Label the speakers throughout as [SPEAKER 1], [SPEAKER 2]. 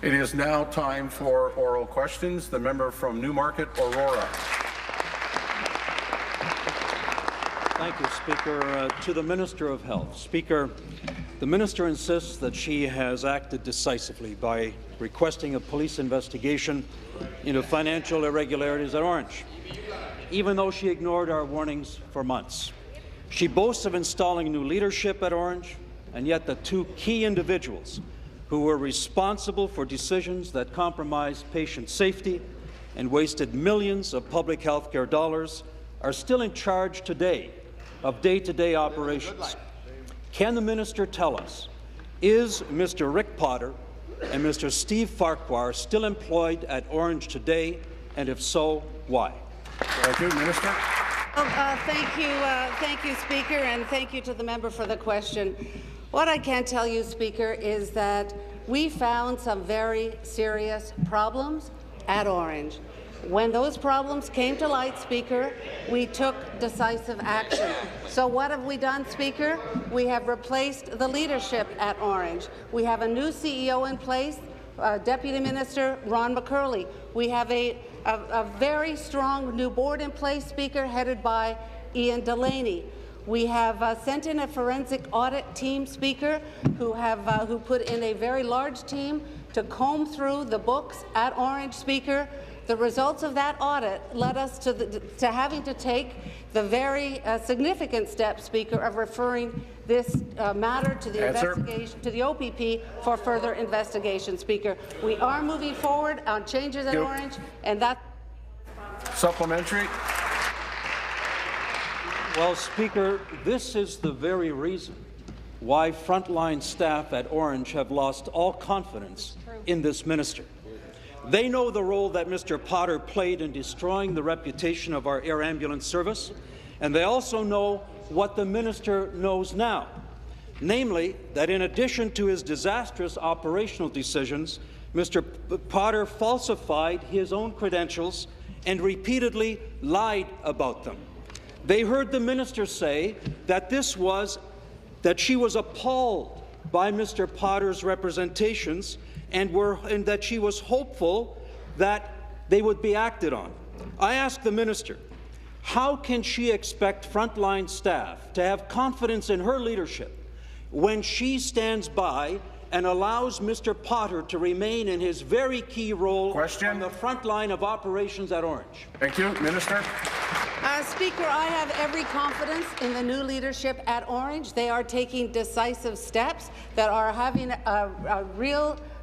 [SPEAKER 1] It is now time for oral questions. The member from Newmarket, Aurora.
[SPEAKER 2] Thank you, Speaker. To the Minister of Health. Speaker, the Minister insists that she has acted decisively by requesting a police investigation into financial irregularities at Ornge, even though she ignored our warnings for months. She boasts of installing new leadership at Ornge, and yet the two key individuals who were responsible for decisions that compromised patient safety and wasted millions of public health care dollars are still in charge today of day-to-day operations. Can the minister tell us, is Mr. Rick Potter and Mr. Steve Farquhar still employed at Ornge today, and if so, why?
[SPEAKER 1] Thank you, Minister.
[SPEAKER 3] Thank you, Speaker, and thank you to the member for the question. What I can tell you, Speaker, is that we found some very serious problems at Ornge. When those problems came to light, Speaker, we took decisive action. So what have we done, Speaker? We have replaced the leadership at Ornge. We have a new CEO in place, Deputy Minister Ron McCurley. We have a very strong new board in place, Speaker, headed by Ian Delaney. We have sent in a forensic audit team, Speaker, who put in a very large team to comb through the books at Ornge, Speaker. The results of that audit led us to having to take the very significant step, Speaker, of referring this matter to the investigation, to the OPP for further investigation, Speaker. We are moving forward on changes at Ornge, and that.
[SPEAKER 1] Supplementary.
[SPEAKER 2] Well, Speaker, this is the very reason why frontline staff at Ornge have lost all confidence in this minister. They know the role that Mr. Potter played in destroying the reputation of our air ambulance service, and they also know what the minister knows now, namely that in addition to his disastrous operational decisions, Mr. Potter falsified his own credentials and repeatedly lied about them. They heard the minister say that she was appalled by Mr. Potter's representations and that she was hopeful that they would be acted on. I ask the minister, how can she expect frontline staff to have confidence in her leadership when she stands by and allows Mr. Potter to remain in his very key role on the front line of operations at Ornge?
[SPEAKER 1] Thank you, Minister.
[SPEAKER 3] Speaker, I have every confidence in the new leadership at Ornge. They are taking decisive steps that are having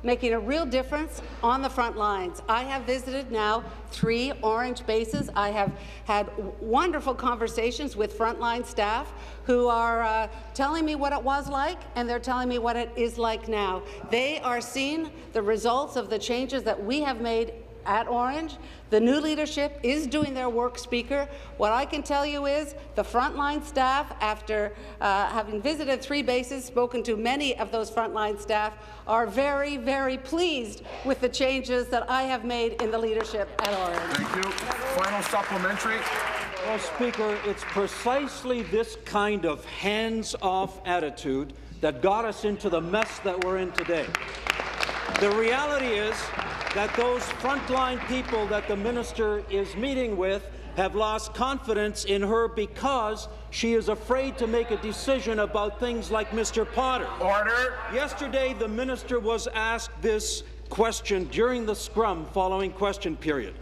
[SPEAKER 3] making a real difference on the front lines. I have visited now 3 Ornge bases. I have had wonderful conversations with frontline staff who are telling me what it was like, and they're telling me what it is like now. They are seeing the results of the changes that we have made at Ornge. The new leadership is doing their work, Speaker. What I can tell you is the frontline staff, after having visited 3 bases, spoken to many of those frontline staff, are very, very pleased with the changes that I have made in the leadership at Ornge.
[SPEAKER 1] Thank you. Final supplementary.
[SPEAKER 2] Well, Speaker, it's precisely this kind of hands-off attitude that got us into the mess that we're in today. The reality is that those frontline people that the minister is meeting with have lost confidence in her because she is afraid to make a decision about things like Mr. Potter.
[SPEAKER 1] Order.
[SPEAKER 2] Yesterday, the minister was asked this question during the scrum following question period.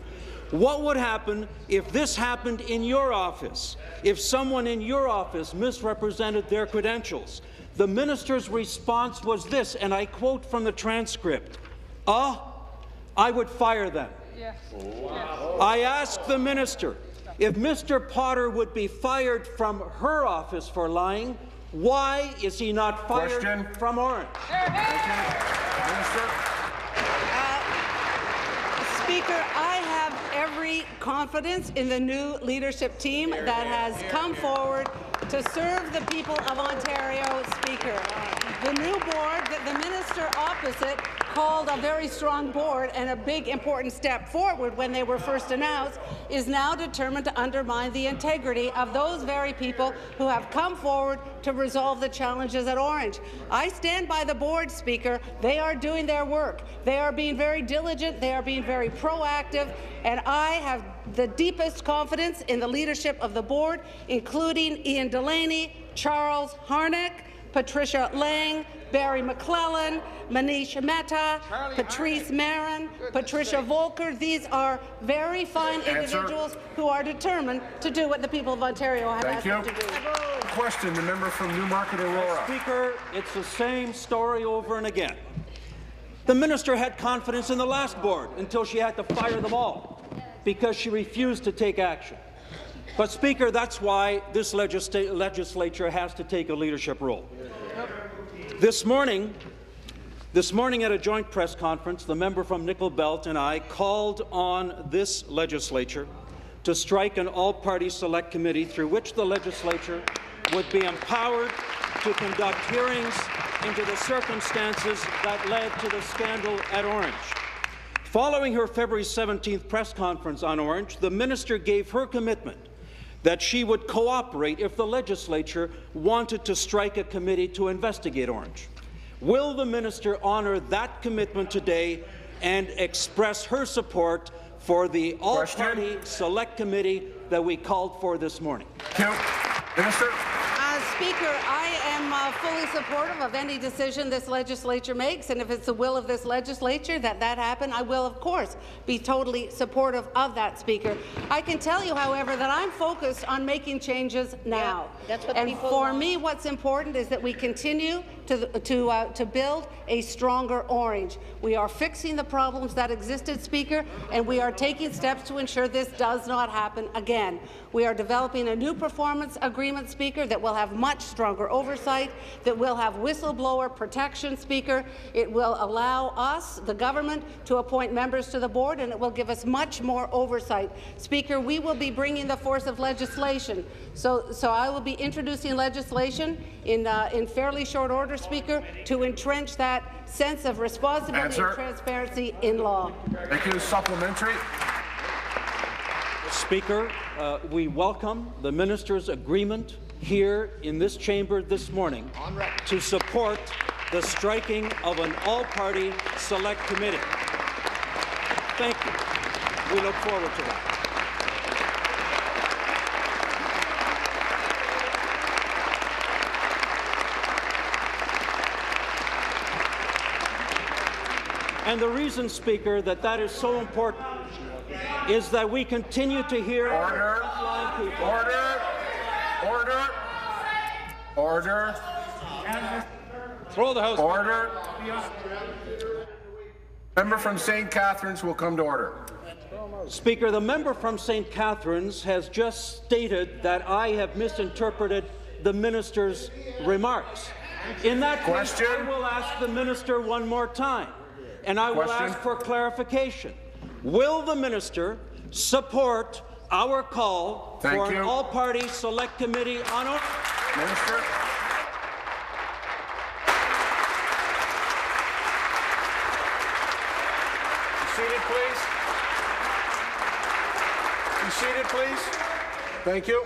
[SPEAKER 2] What would happen if this happened in your office, if someone in your office misrepresented their credentials? The minister's response was this, and I quote from the transcript, I would fire them. Yes. Wow. I asked the minister, if Mr. Potter would be fired from her office for lying, why is he not fired from Ornge?
[SPEAKER 1] Minister.
[SPEAKER 3] Speaker, I have every confidence in the new leadership team that has come forward to serve the people of Ontario, Speaker. The new board that the minister opposite called a very strong board and a big important step forward when they were first announced is now determined to undermine the integrity of those very people who have come forward to resolve the challenges at Ornge. I stand by the board, Speaker. They are doing their work. They are being very diligent. They are being very proactive. And I have the deepest confidence in the leadership of the board, including Ian Delaney, Charles Harnack, Patricia Lang, Barry McClellan, Manish Mehta, Patrice Marin, Patricia Volker. These are very fine individuals who are determined to do what the people of Ontario have asked them to do.
[SPEAKER 1] Question, the member from Newmarket, Aurora.
[SPEAKER 2] Speaker, it's the same story over and again. The minister had confidence in the last board until she had to fire them all because she refused to take action. But, Speaker, that's why this legislature has to take a leadership role. This morning at a joint press conference, the member from Nickel Belt and I called on this legislature to strike an all-party select committee through which the legislature would be empowered to conduct hearings into the circumstances that led to the scandal at Ornge. Following her February 17th press conference on Ornge, the minister gave her commitment that she would cooperate if the legislature wanted to strike a committee to investigate Ornge. Will the minister honour that commitment today and express her support for the all-party select committee that we called for this morning?
[SPEAKER 1] Minister.
[SPEAKER 3] Speaker, I am fully supportive of any decision this legislature makes, and if it's the will of this legislature that happen, I will, of course, be totally supportive of that, Speaker. I can tell you, however, that I'm focused on making changes now.
[SPEAKER 4] Yeah, that's what
[SPEAKER 3] and
[SPEAKER 4] people
[SPEAKER 3] for
[SPEAKER 4] want.
[SPEAKER 3] me, what's important is that we continue to build a stronger Ornge. We are fixing the problems that existed, Speaker, and we are taking steps to ensure this does not happen again. We are developing a new performance agreement, Speaker, that will have much stronger oversight, that will have whistleblower protection, Speaker. It will allow us, the government, to appoint members to the board, and it will give us much more oversight. Speaker, we will be bringing the force of legislation. So I will be introducing legislation in fairly short order, Speaker, to entrench that sense of responsibility and transparency in law.
[SPEAKER 1] Thank you. Supplementary.
[SPEAKER 2] Speaker, we welcome the minister's agreement here in this chamber this morning to support the striking of an all-party select committee. Thank you. We look forward to that. And the reason, Speaker, that is so important is that we continue to hear frontline people.
[SPEAKER 1] Order.
[SPEAKER 2] Throw the House.
[SPEAKER 1] Order. Member from St. Catharines will come to order.
[SPEAKER 2] Speaker, the member from St. Catharines has just stated that I have misinterpreted the minister's remarks. In that case, I will ask the minister one more time, and I will ask for clarification. Will the minister support our call for an all-party select committee on Ornge?
[SPEAKER 1] Minister. Be seated, please. Be seated, please. Thank you.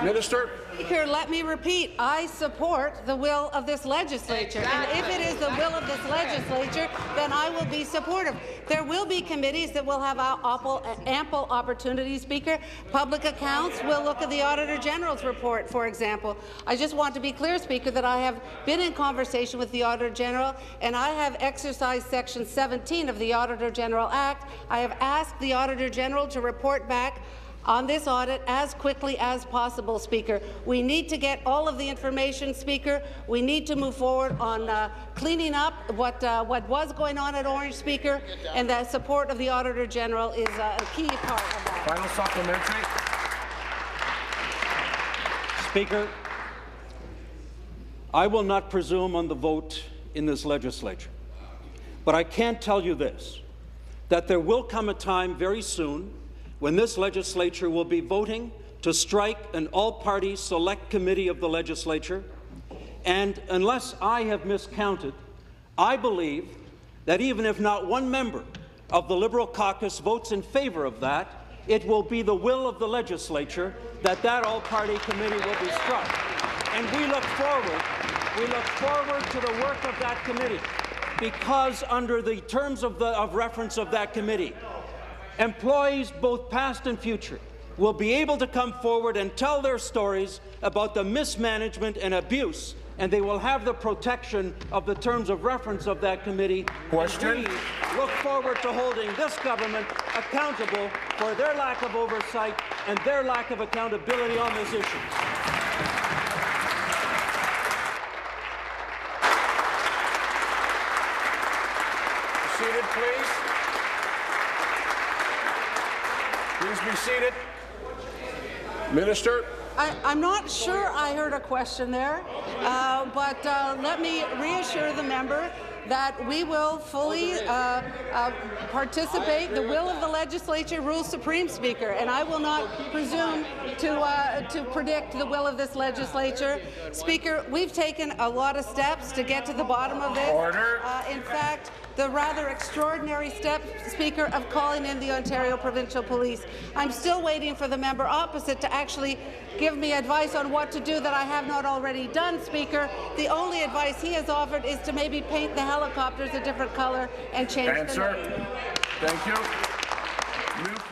[SPEAKER 1] Minister.
[SPEAKER 3] Speaker, let me repeat, I support the will of this legislature. And if it is the will of this legislature, then I will be supportive. There will be committees that will have ample opportunity, Speaker. Public Accounts will look at the Auditor General's report, for example. I just want to be clear, Speaker, that I have been in conversation with the Auditor General, and I have exercised Section 17 of the Auditor General Act. I have asked the Auditor General to report back on this audit as quickly as possible, Speaker. We need to get all of the information, Speaker. We need to move forward on cleaning up what was going on at Ornge, Speaker, and the support of the Auditor General is a key part of that.
[SPEAKER 1] Final supplementary.
[SPEAKER 2] Speaker, I will not presume on the vote in this legislature, but I can tell you this, that there will come a time very soon when this legislature will be voting to strike an all-party select committee of the Legislature, and unless I have miscounted, I believe that even if not one member of the Liberal caucus votes in favour of that, it will be the will of the Legislature that that all-party committee will be struck. And we look forward to the work of that committee, because under the terms of reference of that committee, employees, both past and future, will be able to come forward and tell their stories about the mismanagement and abuse, and they will have the protection of the terms of reference of that committee.
[SPEAKER 1] Question.
[SPEAKER 2] And we look forward to holding this government accountable for their lack of oversight and their lack of accountability on this issue.
[SPEAKER 1] Seated, please. Please be seated. Minister.
[SPEAKER 3] I'm not sure I heard a question there, but let me reassure the member that we will fully participate. The will of the Legislature rules supreme, Speaker, and I will not presume to predict the will of this Legislature. Speaker, we've taken a lot of steps to get to the bottom of this.
[SPEAKER 1] Order.
[SPEAKER 3] In fact, the rather extraordinary step, Speaker, of calling in the Ontario Provincial Police. I'm still waiting for the member opposite to actually give me advice on what to do that I have not already done, Speaker. The only advice he has offered is to maybe paint the helicopters a different colour and change the name.
[SPEAKER 1] Thank you.